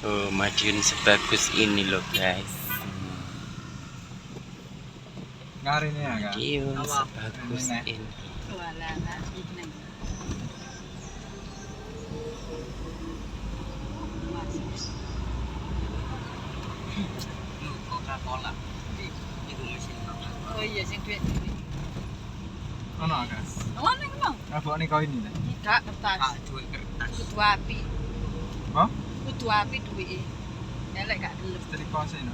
Oh, Madiun sebagus ini loh guys. Madiun sebagus ini. Coca-Cola. Itu mesin banget. Oh iya, sing duit. Ono guys. Oh, ning ngono. Rabokne kau ini ta. Gak kertas. Ah, duit kertas. Kudu api. Hah? Kudu api duwike. Elek gak gelem. Dari kos ini.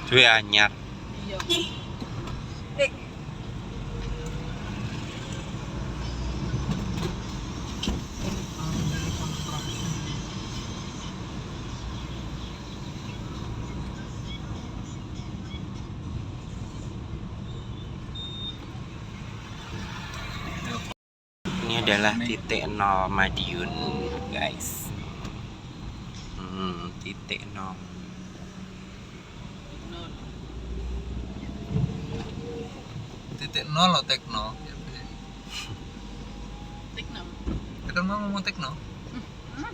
Duwe anyar. Iya. Ini adalah titik nol Madiun guys. Titik nol. Titik nol lo tekno. Tekno. Kita mau ngomong tekno.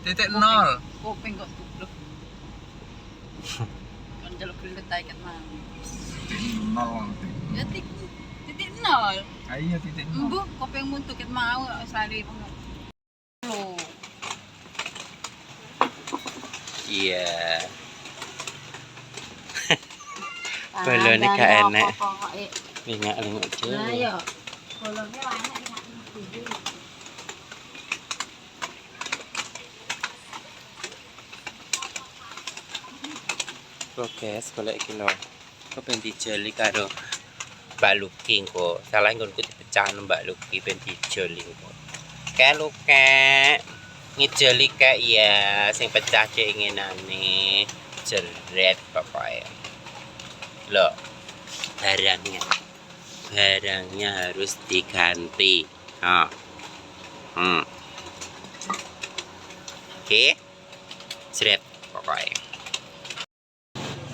Titik nol. Kopeng kok tublek. Kan jaluk keringet tae kat mang. Titik nol. Ya titik nol. Ayo titik nol. Embuh kopeng muntu ket mau sari pengen. Loh. Iya. Balone gak enak. Lingak-lingak aja. Lah yo. Bolonge enak lingak. Kok guys, golek iki lho. Kok ben dijoli karo Mbak Luki kok. Salah nggonku dipecah Mbak Luki ben dijoli kok. Kae luke. Ngijoli kae ya sing pecah keinginane. Jeret pokoknya. Loh. Barangnya harus diganti. Oh. Oke. Jeret pokoknya.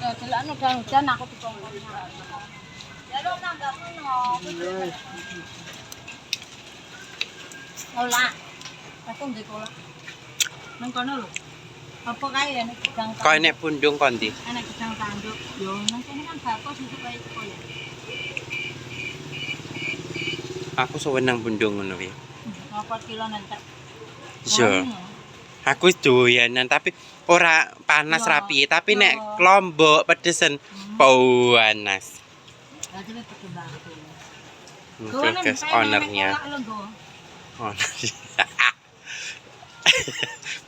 Ya delokno udan-udan aku dikongkon. Ya lo nambah ngono. Ola. Aku ndek ola. Nang kono lho. Apa kae ya nek gedang. Kok nek pundung kondi? Enak gedang tanduk. Yo nang kene kan bakos sing kaya teko ya. Aku sewenang pundung ngono piye. Apa kilo nanti? Iya. Aku doyanan tapi ora panas rapi, tapi nek Lombok pedesen panas. Berarti wis pedhe banget. Terus ownernya.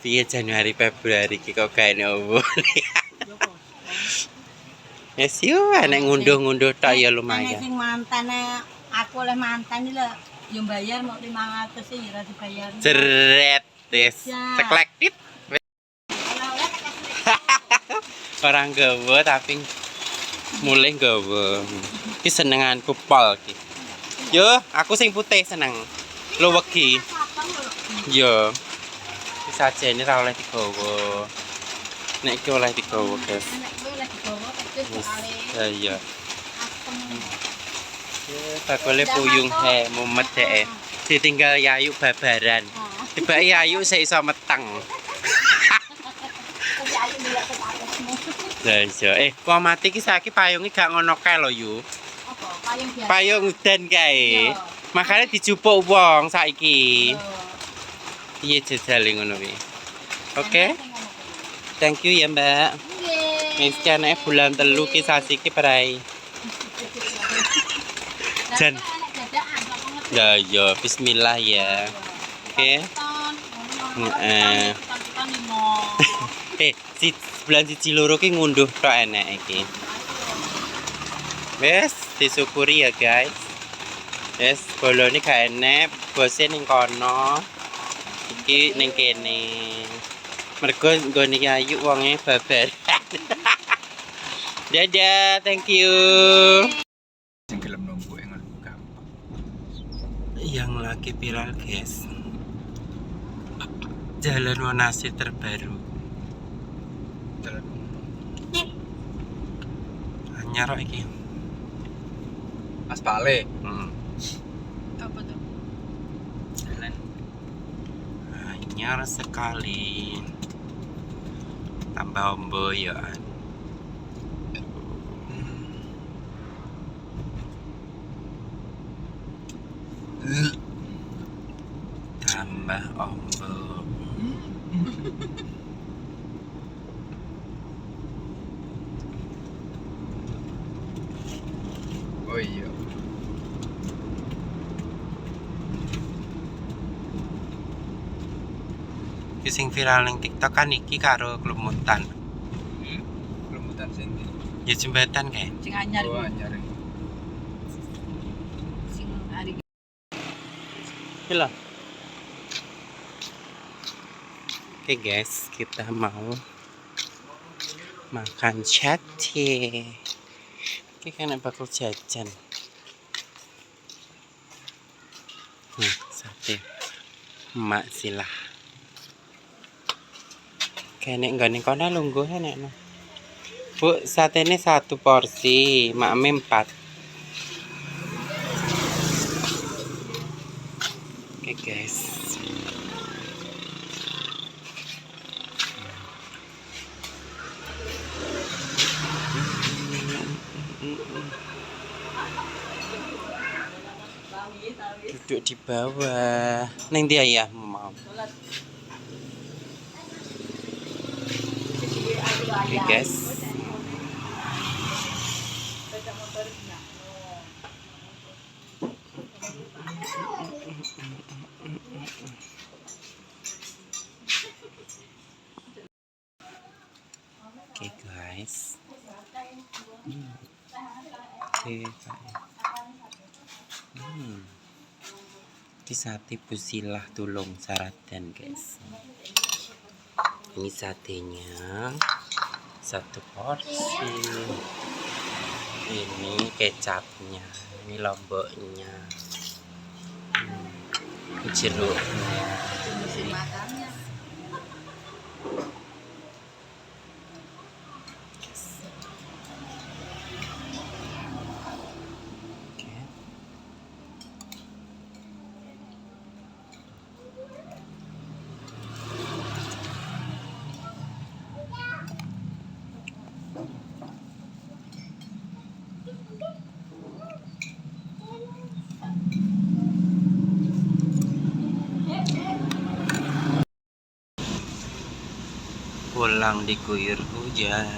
Piye Januari Februari iki kok gawe opo. Yes yo nek ngunduh-ngunduh tok ya lumayan. Sing mantane aku oleh mantan iki lho, yo bayar mau 500 sih ora dibayar. Jeret wis ceklek tit. Orang gawa tapi mulai gawa. Iki senenganku pol iki. Yo, aku sing putih seneng. Lu wegi. Yo. Iki sajene ra oleh digawa. Nek iki oleh digawa, guys. Nek kowe oleh digawa pedes soalé. Iya. Bakule puyung he, mumet dhek. Ditinggal Yayu babaran. Tiba Yayu sik iso meteng. Lah iya, kok mati iki saiki payunge gak ngono kae lho yu. Apa? Payung biasa. Payung udan kae. Makane dijupuk wong saiki. Piye jajale ngono kuwi. Oke. Thank you ya, Mbak. Nggih. Wis anake bulan 3 ki sasi ki prai. Jan. Ya ya, bismillah ya. Oke. Si bulan siji loro ki ngunduh tok enek iki. Wes, disyukuri ya guys. Wes, bolone gak enek, bose ning kono. Iki ning kene. Mergo nggone Ayu wonge babar. Dadah, thank you. Sing gelem numpuk ngono gampang. Yang lagi viral guys, Jalan Monastir terbaru. Jalan Anyar iki. aspale. Apa tuh? Jalan anyar sekali. tambah ombo ya. Tambah ombo. Oh iya. Ki sing viral ning TikTok kan iki karo kelumutan. Lumutan sini. Ya jembatan kae. Sing anyar Oh, iki. anyar. Sing hari Halo. Oke guys, kita mau makan sate. Oke kan bakal jajan. Sate. Mak silah. Kene nggone kono lungguh enek no. Bu, satene 1 porsi, makme 4. Oke guys. Duduk di bawah. Neng dia ya mau. Oke guys. Oke guys. Oke guys. Ini sate Pusilah Tulung Saradan guys. Ini satenya 1 porsi. Ini kecapnya, ini lomboknya, ini jeruknya. makannya. Oke. Pulang diguyur hujan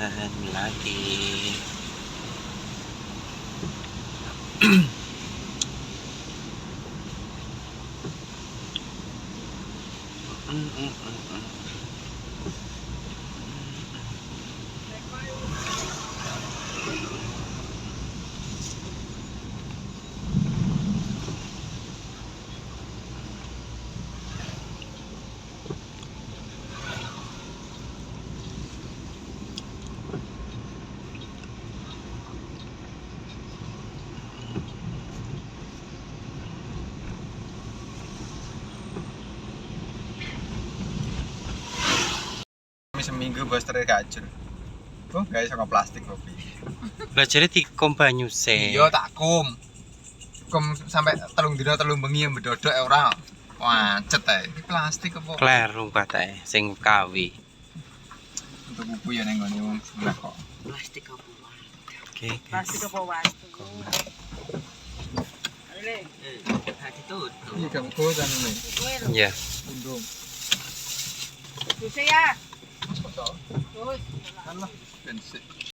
lagi. Seminggu bos terkacur. Oh, guys, sama plastik kopi. Lah jare dikom banyu se. Iya tak kum. Kum sampai telung dina telung bengi mbedodok ora. Wacet ae. Iki plastik apa? Kleru katae sing kawi. Untuk buku ya ning ngene wong sebelah kok. Plastik apa? Oke guys. Pasti ke wastu. Ale. Hati tutup. Iya kamu kok kan ini. Ya. Undung. Susah ya. Betul. Terus. Kan lah bensin.